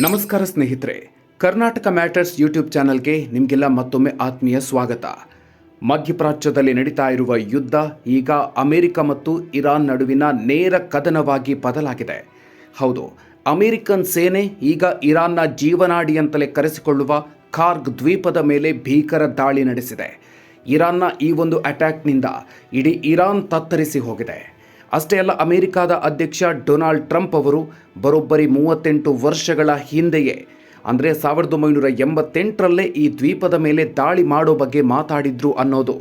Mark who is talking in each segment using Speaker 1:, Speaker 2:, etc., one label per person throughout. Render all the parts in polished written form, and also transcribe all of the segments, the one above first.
Speaker 1: ನಮಸ್ಕಾರ ಸ್ನೇಹಿತರೆ, Karnataka matters YouTube ಚಾನಲ್ಗೆ ನಿಮಗೆಲ್ಲ ಮತ್ತೊಮ್ಮೆ ಆತ್ಮೀಯ ಸ್ವಾಗತ. ಮಧ್ಯಪ್ರಾಚ್ಯದಲ್ಲಿ ನಡೀತಾ ಇರುವ ಯುದ್ಧ ಈಗ ಅಮೆರಿಕ ಮತ್ತು ಇರಾನ್ ನಡುವಿನ ನೇರ ಕದನವಾಗಿ ಬದಲಾಗಿದೆ. ಹೌದು, ಅಮೆರಿಕನ್ ಸೇನೆ ಈಗ ಇರಾನ್ನ ಜೀವನಾಡಿ ಅಂತಲೇ ಕರೆಸಿಕೊಳ್ಳುವ ಕಾರ್ಗ್ ದ್ವೀಪದ ಮೇಲೆ ಭೀಕರ ದಾಳಿ ನಡೆಸಿದೆ. ಇರಾನ್ನ ಈ ಒಂದು ಅಟ್ಯಾಕ್ನಿಂದ ಇಡೀ ಇರಾನ್ ತತ್ತರಿಸಿ ಹೋಗಿದೆ. ಅಷ್ಟೇ ಅಲ್ಲ, ಅಮೆರಿಕದ ಅಧ್ಯಕ್ಷ ಡೊನಾಲ್ಡ್ ಟ್ರಂಪ್ ಅವರು ಬರೋಬ್ಬರಿ 38 ವರ್ಷಗಳ ಹಿಂದೆಯೇ ಅಂದರೆ 1988ರಲ್ಲೇ ಈ ದ್ವೀಪದ ಮೇಲೆ ದಾಳಿ ಮಾಡೋ ಬಗ್ಗೆ ಮಾತಾಡಿದ್ರು ಅನ್ನೋದು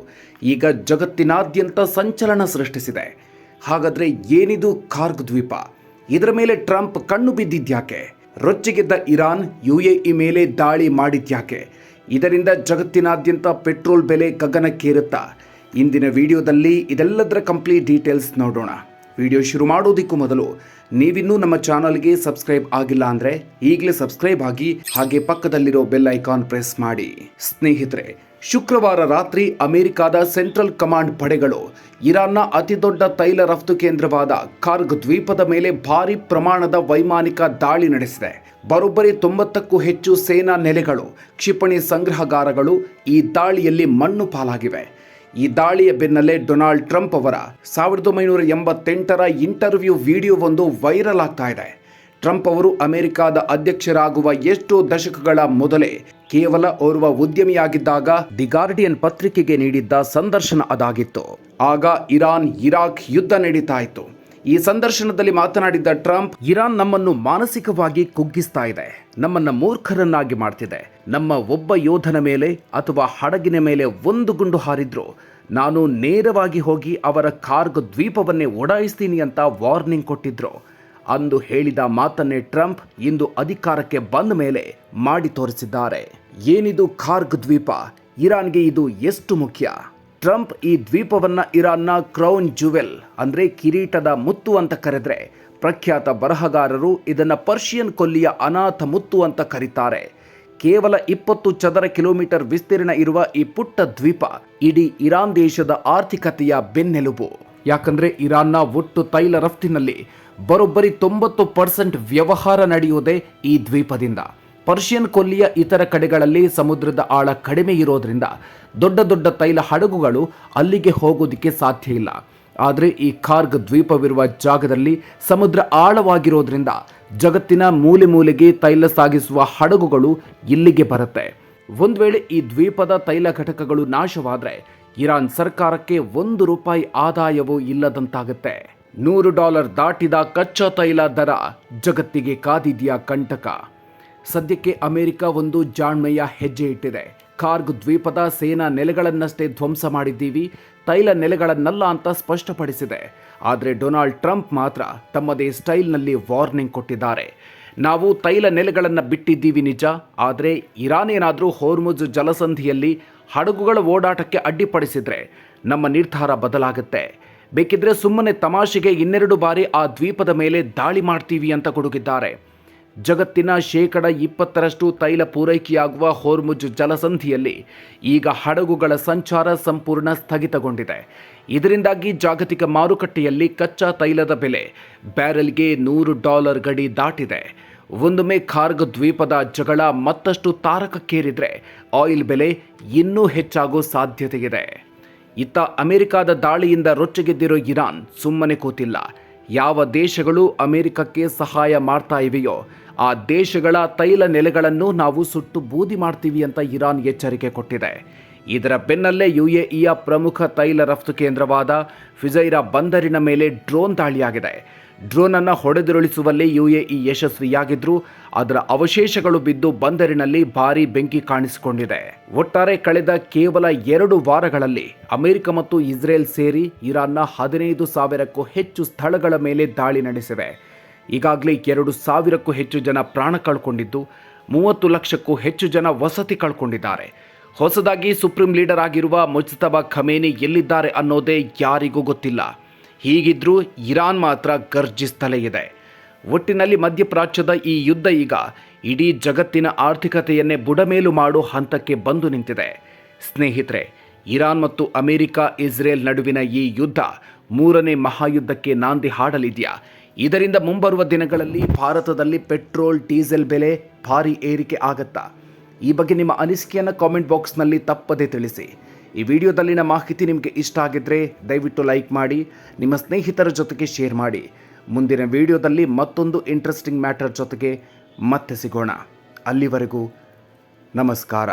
Speaker 1: ಈಗ ಜಗತ್ತಿನಾದ್ಯಂತ ಸಂಚಲನ ಸೃಷ್ಟಿಸಿದೆ. ಹಾಗಾದರೆ ಏನಿದು ಕಾರ್ಗ್ ದ್ವೀಪ? ಇದರ ಮೇಲೆ ಟ್ರಂಪ್ ಕಣ್ಣು ಬಿದ್ದಿದ್ಯಾಕೆ? ರೊಚ್ಚಿಗೆದ್ದ ಇರಾನ್ UAE ಮೇಲೆ ದಾಳಿ ಮಾಡಿದ್ಯಾಕೆ? ಇದರಿಂದ ಜಗತ್ತಿನಾದ್ಯಂತ ಪೆಟ್ರೋಲ್ ಬೆಲೆ ಗಗನಕ್ಕೇರುತ್ತಾ? ಇಂದಿನ ವಿಡಿಯೋದಲ್ಲಿ ಇದೆಲ್ಲದರ ಕಂಪ್ಲೀಟ್ ಡೀಟೇಲ್ಸ್ ನೋಡೋಣ. ವಿಡಿಯೋ ಶುರು ಮಾಡೋದಕ್ಕೂ ಮೊದಲು ನೀವಿನ್ನೂ ನಮ್ಮ ಚಾನಲ್ಗೆ ಸಬ್ಸ್ಕ್ರೈಬ್ ಆಗಿಲ್ಲ ಅಂದರೆ ಈಗಲೇ ಸಬ್ಸ್ಕ್ರೈಬ್ ಆಗಿ, ಹಾಗೆ ಪಕ್ಕದಲ್ಲಿರೋ ಬೆಲ್ ಐಕಾನ್ ಪ್ರೆಸ್ ಮಾಡಿ. ಸ್ನೇಹಿತರೆ, ಶುಕ್ರವಾರ ರಾತ್ರಿ ಅಮೆರಿಕದ ಸೆಂಟ್ರಲ್ ಕಮಾಂಡ್ ಪಡೆಗಳು ಇರಾನ್ನ ಅತಿದೊಡ್ಡ ತೈಲ ರಫ್ತು ಕೇಂದ್ರವಾದ ಕಾರ್ಗ್ ದ್ವೀಪದ ಮೇಲೆ ಭಾರಿ ಪ್ರಮಾಣದ ವೈಮಾನಿಕ ದಾಳಿ ನಡೆಸಿದೆ. ಬರೋಬ್ಬರಿ 90ಕ್ಕೂ ಹೆಚ್ಚು ಸೇನಾ ನೆಲೆಗಳು, ಕ್ಷಿಪಣಿ ಸಂಗ್ರಹಗಾರಗಳು ಈ ದಾಳಿಯಲ್ಲಿ ಮಣ್ಣು ಪಾಲಾಗಿವೆ. ಈ ದಾಳಿಯ ಬೆನ್ನಲ್ಲೇ ಡೊನಾಲ್ಡ್ ಟ್ರಂಪ್ ಅವರ 1988ರ ಇಂಟರ್ವ್ಯೂ ವಿಡಿಯೋವೊಂದು ವೈರಲ್ ಆಗ್ತಾ ಇದೆ. ಟ್ರಂಪ್ ಅವರು ಅಮೆರಿಕದ ಅಧ್ಯಕ್ಷರಾಗುವ ಎಷ್ಟೋ ದಶಕಗಳ ಮೊದಲೇ ಕೇವಲ ಓರ್ವ ಉದ್ಯಮಿಯಾಗಿದ್ದಾಗ ದಿ ಗಾರ್ಡಿಯನ್ ಪತ್ರಿಕೆಗೆ ನೀಡಿದ್ದ ಸಂದರ್ಶನ ಅದಾಗಿತ್ತು. ಆಗ ಇರಾನ್ ಇರಾಕ್ ಯುದ್ಧ ನಡೀತಾ ಇತ್ತು. ಈ ಸಂದರ್ಶನದಲ್ಲಿ ಮಾತನಾಡಿದ್ದ ಟ್ರಂಪ್, ಇರಾನ್ ನಮ್ಮನ್ನು ಮಾನಸಿಕವಾಗಿ ಕುಗ್ಗಿಸ್ತಾ ಇದೆ, ನಮ್ಮನ್ನ ಮೂರ್ಖರನ್ನಾಗಿ ಮಾಡ್ತಿದೆ. ನಮ್ಮ ಒಬ್ಬ ಯೋಧನ ಮೇಲೆ ಅಥವಾ ಹಡಗಿನ ಮೇಲೆ ಒಂದು ಗುಂಡು ಹಾರಿದ್ರು ನಾನು ನೇರವಾಗಿ ಹೋಗಿ ಅವರ ಕಾರ್ಗ್ ದ್ವೀಪವನ್ನೇ ಓಡಾಯಿಸ್ತೀನಿ ಅಂತ ವಾರ್ನಿಂಗ್ ಕೊಟ್ಟಿದ್ರು. ಅಂದು ಹೇಳಿದ ಮಾತನ್ನೇ ಟ್ರಂಪ್ ಇಂದು ಅಧಿಕಾರಕ್ಕೆ ಬಂದ ಮೇಲೆ ಮಾಡಿ ತೋರಿಸಿದ್ದಾರೆ. ಏನಿದು ಕಾರ್ಗ್ ದ್ವೀಪ? ಇರಾನ್ಗೆ ಇದು ಎಷ್ಟು ಮುಖ್ಯ? ಟ್ರಂಪ್ ಈ ದ್ವೀಪವನ್ನ ಇರಾನ್ನ ಕ್ರೌನ್ ಜುವೆಲ್ ಅಂದರೆ ಕಿರೀಟದ ಮುತ್ತು ಅಂತ ಕರೆದ್ರೆ, ಪ್ರಖ್ಯಾತ ಬರಹಗಾರರು ಇದನ್ನ ಪರ್ಷಿಯನ್ ಕೊಲ್ಲಿಯ ಅನಾಥ ಮುತ್ತು ಅಂತ ಕರೀತಾರೆ. ಕೇವಲ 20 ಚದರ ಕಿಲೋಮೀಟರ್ ವಿಸ್ತೀರ್ಣ ಇರುವ ಈ ಪುಟ್ಟ ದ್ವೀಪ ಇಡೀ ಇರಾನ್ ದೇಶದ ಆರ್ಥಿಕತೆಯ ಬೆನ್ನೆಲುಬು. ಯಾಕಂದ್ರೆ ಇರಾನ್ನ ಒಟ್ಟು ತೈಲ ರಫ್ತಿನಲ್ಲಿ ಬರೋಬ್ಬರಿ 90% ವ್ಯವಹಾರ ನಡೆಯುವುದೇ ಈ ದ್ವೀಪದಿಂದ. ಪರ್ಷಿಯನ್ ಕೊಲ್ಲಿಯ ಇತರ ಕಡೆಗಳಲ್ಲಿ ಸಮುದ್ರದ ಆಳ ಕಡಿಮೆ ಇರೋದ್ರಿಂದ ದೊಡ್ಡ ದೊಡ್ಡ ತೈಲ ಹಡಗುಗಳು ಅಲ್ಲಿಗೆ ಹೋಗೋದಕ್ಕೆ ಸಾಧ್ಯ ಇಲ್ಲ. ಆದರೆ ಈ ಕಾರ್ಗ್ ದ್ವೀಪವಿರುವ ಜಾಗದಲ್ಲಿ ಸಮುದ್ರ ಆಳವಾಗಿರೋದ್ರಿಂದ ಜಗತ್ತಿನ ಮೂಲೆ ಮೂಲೆಗೆ ತೈಲ ಸಾಗಿಸುವ ಹಡಗುಗಳು ಇಲ್ಲಿಗೆ ಬರುತ್ತೆ. ಒಂದು ವೇಳೆ ಈ ದ್ವೀಪದ ತೈಲ ಘಟಕಗಳು ನಾಶವಾದರೆ ಇರಾನ್ ಸರ್ಕಾರಕ್ಕೆ ₹1 ಆದಾಯವೂ ಇಲ್ಲದಂತಾಗುತ್ತೆ. $100 ದಾಟಿದ ಕಚ್ಚಾ ತೈಲ ದರ ಜಗತ್ತಿಗೆ ಕಾದಿದೆಯಾ ಕಂಟಕ? ಸದ್ಯಕ್ಕೆ ಅಮೆರಿಕ ಒಂದು ಜಾಣ್ಮೆಯ ಹೆಜ್ಜೆ ಇಟ್ಟಿದೆ. ಕಾರ್ಗ್ ದ್ವೀಪದ ಸೇನಾ ನೆಲೆಗಳನ್ನಷ್ಟೇ ಧ್ವಂಸ ಮಾಡಿದ್ದೀವಿ, ತೈಲ ನೆಲೆಗಳನ್ನಲ್ಲ ಅಂತ ಸ್ಪಷ್ಟಪಡಿಸಿದೆ. ಆದರೆ ಡೊನಾಲ್ಡ್ ಟ್ರಂಪ್ ಮಾತ್ರ ತಮ್ಮದೇ ಸ್ಟೈಲ್ನಲ್ಲಿ ವಾರ್ನಿಂಗ್ ಕೊಟ್ಟಿದ್ದಾರೆ. ನಾವು ತೈಲ ನೆಲೆಗಳನ್ನು ಬಿಟ್ಟಿದ್ದೀವಿ ನಿಜ, ಆದರೆ ಇರಾನ್ ಏನಾದರೂ ಹೋರ್ಮುಜ್ ಜಲಸಂಧಿಯಲ್ಲಿ ಹಡಗುಗಳ ಓಡಾಟಕ್ಕೆ ಅಡ್ಡಿಪಡಿಸಿದ್ರೆ ನಮ್ಮ ನಿರ್ಧಾರ ಬದಲಾಗುತ್ತೆ. ಬೇಕಿದ್ರೆ ಸುಮ್ಮನೆ ತಮಾಷೆಗೆ 2 ಬಾರಿ ಆ ದ್ವೀಪದ ಮೇಲೆ ದಾಳಿ ಮಾಡ್ತೀವಿ ಅಂತ ಗುಡುಗಿದ್ದಾರೆ. ಜಗತ್ತಿನ 20% ತೈಲ ಪೂರೈಕೆಯಾಗುವ ಹೋರ್ಮುಜ್ ಜಲಸಂಧಿಯಲ್ಲಿ ಈಗ ಹಡಗುಗಳ ಸಂಚಾರ ಸಂಪೂರ್ಣ ಸ್ಥಗಿತಗೊಂಡಿದೆ. ಇದರಿಂದಾಗಿ ಜಾಗತಿಕ ಮಾರುಕಟ್ಟೆಯಲ್ಲಿ ಕಚ್ಚಾ ತೈಲದ ಬೆಲೆ ಬ್ಯಾರೆಲ್ಗೆ $100 ಗಡಿ ದಾಟಿದೆ. ಒಂದೊಮ್ಮೆ ಕಾರ್ಗ್ ದ್ವೀಪದ ಜಗಳ ಮತ್ತಷ್ಟು ತಾರಕಕ್ಕೇರಿದ್ರೆ ಆಯಿಲ್ ಬೆಲೆ ಇನ್ನೂ ಹೆಚ್ಚಾಗೋ ಸಾಧ್ಯತೆಯಿದೆ. ಇತ್ತ ಅಮೆರಿಕದ ದಾಳಿಯಿಂದ ರೊಚ್ಚಿಗೆದ್ದಿರೋ ಇರಾನ್ ಸುಮ್ಮನೆ ಕೂತಿಲ್ಲ. ಯಾವ ದೇಶಗಳು ಅಮೆರಿಕಕ್ಕೆ ಸಹಾಯ ಮಾಡ್ತಾ ಇವೆಯೋ ಆ ದೇಶಗಳ ತೈಲ ನೆಲೆಗಳನ್ನು ನಾವು ಸುಟ್ಟು ಬೂದಿ ಮಾಡ್ತೀವಿ ಅಂತ ಇರಾನ್ ಎಚ್ಚರಿಕೆ ಕೊಟ್ಟಿದೆ. ಇದರ ಬೆನ್ನಲ್ಲೇ UAEಯ ಪ್ರಮುಖ ತೈಲ ರಫ್ತು ಕೇಂದ್ರವಾದ ಫುಜೈರಾ ಬಂದರಿನ ಮೇಲೆ ಡ್ರೋನ್ ದಾಳಿಯಾಗಿದೆ. ಡ್ರೋನ್ ಅನ್ನು ಹೊಡೆದುರುಳಿಸುವಲ್ಲಿ UAE ಯಶಸ್ವಿಯಾಗಿದ್ರೂ ಅದರ ಅವಶೇಷಗಳು ಬಿದ್ದು ಬಂದರಿನಲ್ಲಿ ಭಾರೀ ಬೆಂಕಿ ಕಾಣಿಸಿಕೊಂಡಿದೆ. ಒಟ್ಟಾರೆ ಕಳೆದ ಕೇವಲ 2 ವಾರಗಳಲ್ಲಿ ಅಮೆರಿಕ ಮತ್ತು ಇಸ್ರೇಲ್ ಸೇರಿ ಇರಾನ್ನ 15,000ಕ್ಕೂ ಹೆಚ್ಚು ಸ್ಥಳಗಳ ಮೇಲೆ ದಾಳಿ ನಡೆಸಿವೆ. ಈಗಾಗಲೇ 2,000ಕ್ಕೂ ಹೆಚ್ಚು ಜನ ಪ್ರಾಣ ಕಳ್ಕೊಂಡಿದ್ದು 30 ಲಕ್ಷಕ್ಕೂ ಹೆಚ್ಚು ಜನ ವಸತಿ ಕಳ್ಕೊಂಡಿದ್ದಾರೆ. ಹೊಸದಾಗಿ ಸುಪ್ರೀಂ ಲೀಡರ್ ಆಗಿರುವ ಮುಜ್ತಬಾ ಖಮೇನಿ ಎಲ್ಲಿದ್ದಾರೆ ಅನ್ನೋದೇ ಯಾರಿಗೂ ಗೊತ್ತಿಲ್ಲ. ಹೀಗಿದ್ರೂ ಇರಾನ್ ಮಾತ್ರ ಗರ್ಜಿಸ್ತಲೇ ಇದೆ. ಒಟ್ಟಿನಲ್ಲಿ ಮಧ್ಯಪ್ರಾಚ್ಯದ ಈ ಯುದ್ಧ ಈಗ ಇಡೀ ಜಗತ್ತಿನ ಆರ್ಥಿಕತೆಯನ್ನೇ ಬುಡಮೇಲು ಮಾಡೋ ಹಂತಕ್ಕೆ ಬಂದು ನಿಂತಿದೆ. ಸ್ನೇಹಿತರೆ, ಇರಾನ್ ಮತ್ತು ಅಮೆರಿಕ ಇಸ್ರೇಲ್ ನಡುವಿನ ಈ ಯುದ್ಧ 3ನೇ ಮಹಾಯುದ್ಧಕ್ಕೆ ನಾಂದಿ ಹಾಡಲಿದೆಯಾ? ಇದರಿಂದ ಮುಂಬರುವ ದಿನಗಳಲ್ಲಿ ಭಾರತದಲ್ಲಿ ಪೆಟ್ರೋಲ್ ಡೀಸೆಲ್ ಬೆಲೆ ಭಾರಿ ಏರಿಕೆ ಆಗತ್ತಾ? ಈ ಬಗ್ಗೆ ನಿಮ್ಮ ಅನಿಸಿಕೆಯನ್ನು ಕಾಮೆಂಟ್ ಬಾಕ್ಸ್ನಲ್ಲಿ ತಪ್ಪದೇ ತಿಳಿಸಿ. ಈ ವಿಡಿಯೋದಲ್ಲಿನ ಮಾಹಿತಿ ನಿಮಗೆ ಇಷ್ಟ ಆಗಿದ್ದರೆ ದಯವಿಟ್ಟು ಲೈಕ್ ಮಾಡಿ, ನಿಮ್ಮ ಸ್ನೇಹಿತರ ಜೊತೆಗೆ ಶೇರ್ ಮಾಡಿ. ಮುಂದಿನ ವಿಡಿಯೋದಲ್ಲಿ ಮತ್ತೊಂದು ಇಂಟ್ರೆಸ್ಟಿಂಗ್ ಮ್ಯಾಟರ್ ಜೊತೆಗೆ ಮತ್ತೆ ಸಿಗೋಣ. ಅಲ್ಲಿವರೆಗೂ ನಮಸ್ಕಾರ.